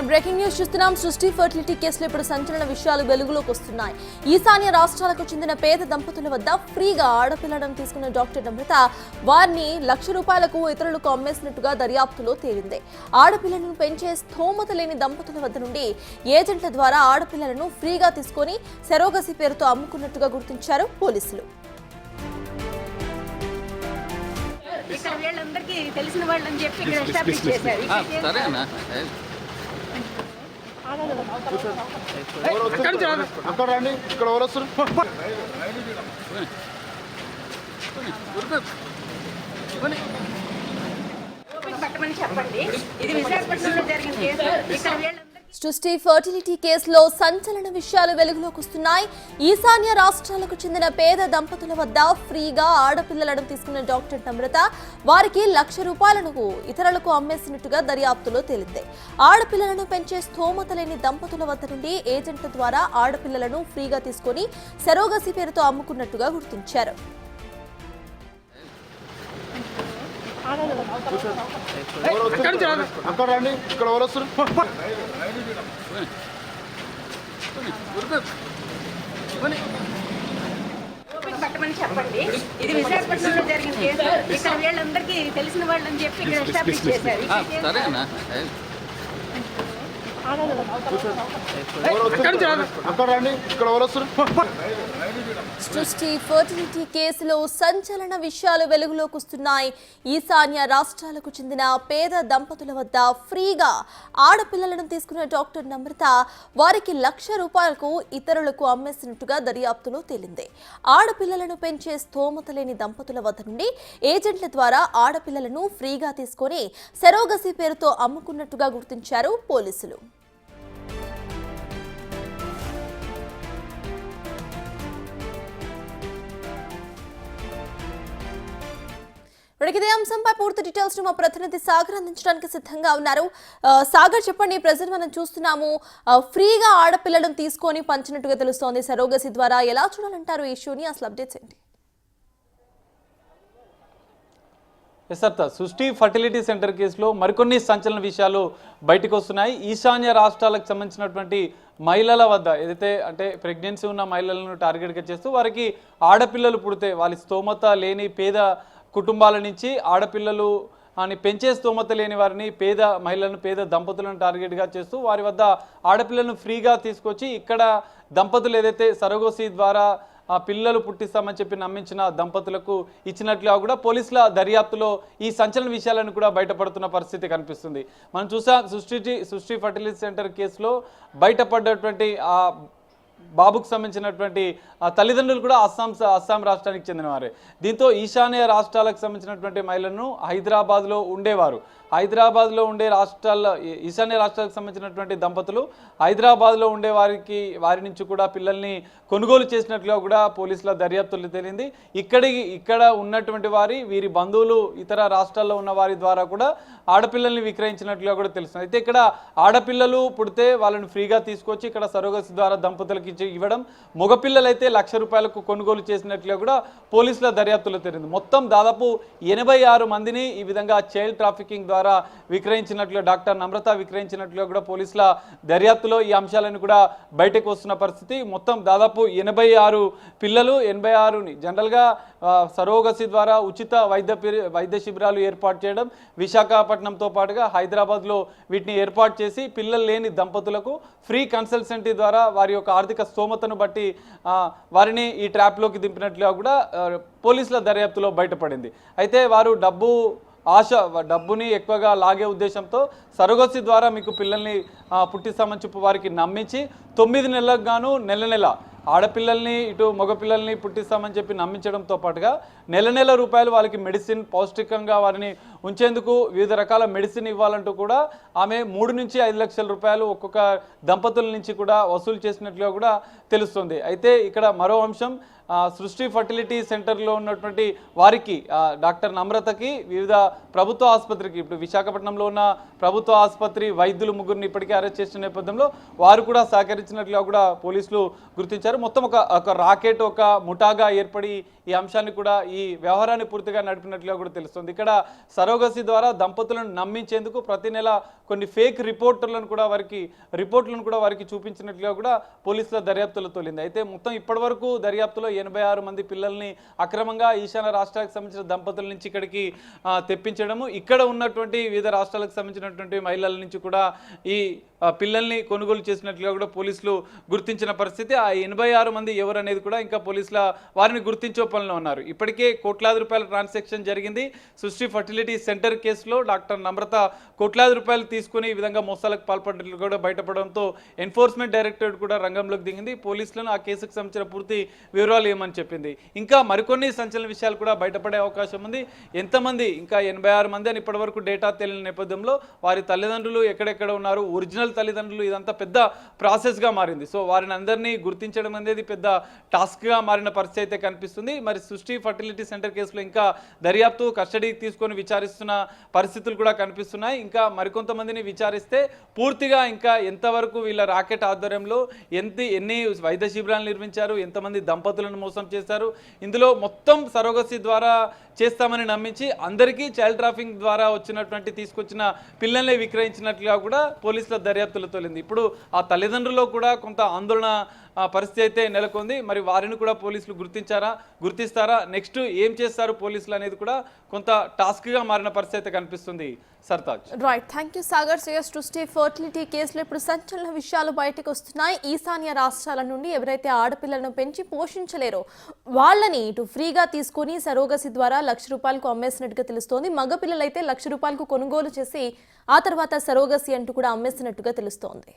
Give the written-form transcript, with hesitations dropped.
Breaking news చూస్తున్నాం. సృష్టి fertility కేసులో ఇప్పుడు సంచలన విషయాలు వెలుగులోకి వస్తున్నాయి. ఈశాన్య రాష్ట్రాలకు చెందిన పేద దంపతుల వద్ద ఫ్రీగా ఆడపిల్లలను తీసుకున్న డాక్టర్ నమ్రత వారిని ₹1,00,000 ఇతరులకు అమ్మేసినట్టుగా దర్యాప్తులో తేలింది. ఆడపిల్లలను పెంచే స్థోమత లేని దంపతుల వద్ద నుండి ఏజెంట్ల ద్వారా ఆడపిల్లలను ఫ్రీగా తీసుకొని సెరోగసి పేరుతో అమ్ముకున్నట్టుగా గుర్తించారు పోలీసులు. ఇక్కడ వీళ్ళందరికీ తెలిసిన వాళ్ళని చెప్పి ఇక్కడ ఎస్టాబ్లిష్ చేశారు. అక్కడ రండి, ఇక్కడ ఎవరు వస్తారు? పట్టమని చెప్పండి. ఇది విశాఖపట్నంలో జరిగిన కేసు. ఇక్కడ వీళ్ళందరికీ సృష్టి ఫర్టిలిటీ కేసులో సంచలన విషయాలు వెలుగులోకి వస్తున్నాయి. ఈశాన్య రాష్ట్రాలకు చెందిన పేద దంపతుల వద్ద ఫ్రీగా ఆడపిల్లలను తీసుకున్న డాక్టర్ నమ్రత వారికి ₹1,00,000 ఇతరులకు అమ్మేసినట్టుగా దర్యాప్తులో తేలింది. ఆడపిల్లలను పెంచే స్థోమత లేని దంపతుల వద్ద నుండి ఏజెంట్ల ద్వారా ఆడపిల్లలను ఫ్రీగా తీసుకొని సెరోగసి పేరుతో అమ్ముకున్నట్టుగా గుర్తించారు. అక్కడ రండి, ఇక్కడ ఎవరు వస్తారు? పట్టమని చెప్పండి. ఇది విశాఖపట్నంలో జరిగిన కేసు. ఇక్కడ వీళ్ళందరికీ తెలిసిన వాళ్ళని చెప్పి ఇక్కడ ఎస్టాబ్లిష్ చేశారు. అక్కడ రండి, ఇక్కడ ఎవరు వస్తారు? సృష్టి ఫర్టిలిటీ కేసులో సంచలన విషయాలు వెలుగులోకి వస్తున్నాయి. ఈశాన్య రాష్ట్రాలకు చెందిన పేద దంపతుల వద్ద ఫ్రీగా ఆడపిల్లలను తీసుకున్న డాక్టర్ నమ్రత వారికి ₹1,00,000 ఇతరులకు అమ్మేసినట్టుగా దర్యాప్తులో తేలింది. ఆడపిల్లలను పెంచే స్థోమత లేని దంపతుల వద్ద నుండి ఏజెంట్ల ద్వారా ఆడపిల్లలను ఫ్రీగా తీసుకొని సెరోగసి పేరుతో అమ్ముకున్నట్టుగా గుర్తించారు పోలీసులు. ఇదే అంశంపై పూర్తి డీటెయిల్స్ మా ప్రతినిధి సాగర్ అందించడానికి సిద్ధంగా ఉన్నారు. సాగర్, చెప్పండి. ప్రజెంట్ మనం చూస్తున్నాము ఫ్రీగా ఆడపిల్లలను తీసుకొని పంచినట్టుగా తెలుస్తోంది సెరోగసి ద్వారా. ఎలా చూడాలంటారు ఈ ఇష్యూని? అసలు అప్డేట్స్ ఏంటి? సృష్టి ఫర్టిలిటీ సెంటర్ కేసులో మరికొన్ని సంచలన విషయాలు బయటకు వస్తున్నాయి. ఈశాన్య రాష్ట్రాలకు సంబంధించినటువంటి మహిళల వద్ద ఏదైతే అంటే ప్రెగ్నెన్సీ ఉన్న మహిళలను టార్గెట్గా చేస్తూ వారికి ఆడపిల్లలు పుడితే వాళ్ళ స్తోమత లేని పేద కుటుంబాల నుంచి ఆడపిల్లలు అని పెంచే స్తోమత లేని వారిని పేద మహిళలను పేద దంపతులను టార్గెట్గా చేస్తూ వారి వద్ద ఆడపిల్లలను ఫ్రీగా తీసుకొచ్చి ఇక్కడ దంపతులు ఏదైతే సరోగసి ద్వారా పిల్లలు పుట్టిస్తామని చెప్పి నమ్మించిన దంపతులకు ఇచ్చినట్లుగా కూడా పోలీసుల దర్యాప్తులో ఈ సంచలన విషయాలను కూడా బయటపడుతున్న పరిస్థితి కనిపిస్తుంది. మనం చూసాం సృష్టి ఫర్టిలిటీ సెంటర్ కేసులో బయటపడ్డటువంటి ఆ బాబుకు సంబంధించినటువంటి తల్లిదండ్రులు కూడా అస్సాం రాష్ట్రానికి చెందినవారే. దీంతో ఈశాన్య రాష్ట్రాలకు సంబంధించినటువంటి మహిళలను హైదరాబాద్లో ఉండేవారు. హైదరాబాద్లో ఉండే ఈశాన్య రాష్ట్రాలకు సంబంధించినటువంటి దంపతులు హైదరాబాద్లో ఉండే వారి నుంచి కూడా పిల్లల్ని కొనుగోలు చేసినట్లుగా కూడా పోలీసుల దర్యాప్తులు తేలింది. ఇక్కడ ఉన్నటువంటి వీరి బంధువులు ఇతర రాష్ట్రాల్లో ఉన్న వారి ద్వారా కూడా ఆడపిల్లల్ని విక్రయించినట్లుగా కూడా తెలుస్తుంది. అయితే ఇక్కడ ఆడపిల్లలు పుడితే వాళ్ళని ఫ్రీగా తీసుకొచ్చి ఇక్కడ సరోగసి ద్వారా దంపతులకి ఇవ్వడం, మగపిల్లలైతే ₹1,00,000 కొనుగోలు చేసినట్లుగా కూడా పోలీసుల దర్యాప్తులో తేలింది. మొత్తం దాదాపు 86 మందిని ఈ విధంగా చైల్డ్ ట్రాఫికింగ్ ద్వారా విక్రయించినట్లుగా డాక్టర్ నమ్రత విక్రయించినట్లుగా కూడా పోలీసుల దర్యాప్తులో ఈ అంశాలను కూడా బయటకు వస్తున్న పరిస్థితి. మొత్తం దాదాపు 86 పిల్లలు 86ని జనరల్గా సరోగసి ద్వారా ఉచిత వైద్య శిబిరాలు ఏర్పాటు చేయడం, విశాఖపట్నంతో పాటుగా హైదరాబాద్లో వీటిని ఏర్పాటు చేసి పిల్లలు లేని దంపతులకు ఫ్రీ కన్సల్టెన్సీ ద్వారా వారి యొక్క ఆర్థిక స్తోమతను బట్టి వారిని ఈ ట్రాప్లోకి దింపినట్లుగా కూడా పోలీసుల దర్యాప్తులో బయటపడింది. అయితే వారు డబ్బుని ఎక్కువగా లాగే ఉద్దేశంతో సరోగసి ద్వారా మీకు పిల్లల్ని పుట్టిస్తామని చెప్పి వారికి నమ్మించి 9 నెలలకు గాను నెల ఆడపిల్లల్ని ఇటు మగపిల్లల్ని పుట్టిస్తామని చెప్పి నమ్మించడంతో పాటుగా నెల రూపాయలు వాళ్ళకి మెడిసిన్ పౌష్టికంగా వారిని ఉంచేందుకు వివిధ రకాల మెడిసిన్ ఇవ్వాలంటూ కూడా ఆమె 3 నుంచి 5 లక్షల రూపాయలు ఒక్కొక్క దంపతుల నుంచి కూడా వసూలు చేసినట్లుగా కూడా తెలుస్తుంది. అయితే ఇక్కడ మరో అంశం, సృష్టి ఫర్టిలిటీ సెంటర్లో ఉన్నటువంటి వారికి డాక్టర్ నమ్రతకి వివిధ ప్రభుత్వ ఆసుపత్రికి ఇప్పుడు విశాఖపట్నంలో ఉన్న ప్రభుత్వ ఆసుపత్రి వైద్యులు 3 ఇప్పటికే అరెస్ట్ చేసిన నేపథ్యంలో వారు కూడా సహకరించినట్లుగా కూడా పోలీసులు గుర్తించారు. మొత్తం ఒక రాకెట్ ఒక ముఠాగా ఏర్పడి ఈ అంశాన్ని కూడా ఈ వ్యవహారాన్ని పూర్తిగా నడిపినట్లుగా కూడా తెలుస్తుంది. ఇక్కడ సరోగసి ద్వారా దంపతులను నమ్మించేందుకు ప్రతి నెల కొన్ని ఫేక్ రిపోర్టులను కూడా వారికి చూపించినట్లుగా కూడా పోలీసుల దర్యాప్తులో తోలింది. అయితే మొత్తం ఇప్పటివరకు దర్యాప్తులో 86 మంది పిల్లల్ని అక్రమంగా ఈశాన్య రాష్ట్రాలకు సంబంధించిన దంపతుల నుంచి ఇక్కడికి తెప్పించడము, ఇక్కడ ఉన్నటువంటి వివిధ రాష్ట్రాలకు సంబంధించినటువంటి మహిళల నుంచి కూడా ఈ పిల్లల్ని కొనుగోలు చేసినట్లుగా కూడా పోలీసులు గుర్తించిన పరిస్థితి. ఆ 86 మంది ఎవరు అనేది కూడా ఇంకా పోలీసుల వారిని గుర్తించే పనిలో ఉన్నారు. ఇప్పటికే కోట్లాది రూపాయల ట్రాన్సాక్షన్ జరిగింది. సృష్టి ఫర్టిలిటీ సెంటర్ కేసులో డాక్టర్ నమ్రత కోట్లాది రూపాయలు తీసుకుని ఈ విధంగా మోసాలకు పాల్పడినట్లు కూడా బయటపడడంతో ఎన్ఫోర్స్మెంట్ డైరెక్టరేట్ కూడా రంగంలోకి దిగింది. పోలీసులను ఆ కేసుకు సంబంధించిన పూర్తి వివరాలు ఏమని చెప్పింది. ఇంకా మరికొన్ని సంచలన విషయాలు కూడా బయటపడే అవకాశం ఉంది. ఎంతమంది ఇంకా 86 మంది అని ఇప్పటివరకు డేటా తెలియని నేపథ్యంలో వారి తల్లిదండ్రులు ఎక్కడెక్కడ ఉన్నారు, ఒరిజినల్ తల్లిదండ్రులు, ఇదంతా పెద్ద ప్రాసెస్గా మారింది. సో వారిని అందరినీ గుర్తించడం అనేది పెద్ద టాస్క్గా మారిన పరిస్థితి అయితే కనిపిస్తుంది. మరి సృష్టి ఫర్టిలిటీ సెంటర్ కేసులో ఇంకా దర్యాప్తు కస్టడీకి తీసుకొని విచారిస్తున్న పరిస్థితులు కూడా కనిపిస్తున్నాయి. ఇంకా మరికొంతమందిని విచారిస్తే పూర్తిగా ఇంకా ఎంతవరకు వీళ్ళ రాకెట్ ఆధ్వర్యంలో ఎన్ని వైద్య శిబిరాలు నిర్మించారు, ఎంతమంది దంపతులను మోసం చేశారు, ఇందులో మొత్తం సరోగసి ద్వారా చేస్తామని నమ్మించి అందరికీ చైల్డ్ ట్రాఫికింగ్ ద్వారా తీసుకొచ్చిన పిల్లల్ని విక్రయించినట్లుగా కూడా పోలీసుల దర్యాప్తులో తోలింది. ఇప్పుడు ఆ తల్లిదండ్రుల్లో కూడా కొంత ఆందోళన పరిస్థితి అయితే నెలకొంది. మరి వారిని కూడా పోలీసులు గుర్తిస్తారా, నెక్స్ట్ ఏం చేస్తారు పోలీసులు అనేది కూడా కొంత టాస్క్గా మారిన పరిస్థితి అయితే కనిపిస్తుంది. Sartaj. Right, thank you Sagar. సృష్టి ఫర్టిలిటీ కేసులో ఇప్పుడు సంచలన విషయాలు బయటకు వస్తున్నాయి. ఈశాన్య రాష్ట్రాల నుండి ఎవరైతే ఆడపిల్లలను పెంచి పోషించలేరో వాళ్ళని ఇటు ఫ్రీగా తీసుకొని సరోగసి ద్వారా ₹1,00,000 అమ్మేసినట్టుగా తెలుస్తోంది. మగ పిల్లలైతే ₹1,00,000 కొనుగోలు చేసి ఆ తర్వాత సరోగసి అంటూ కూడా అమ్మేసినట్టుగా తెలుస్తోంది.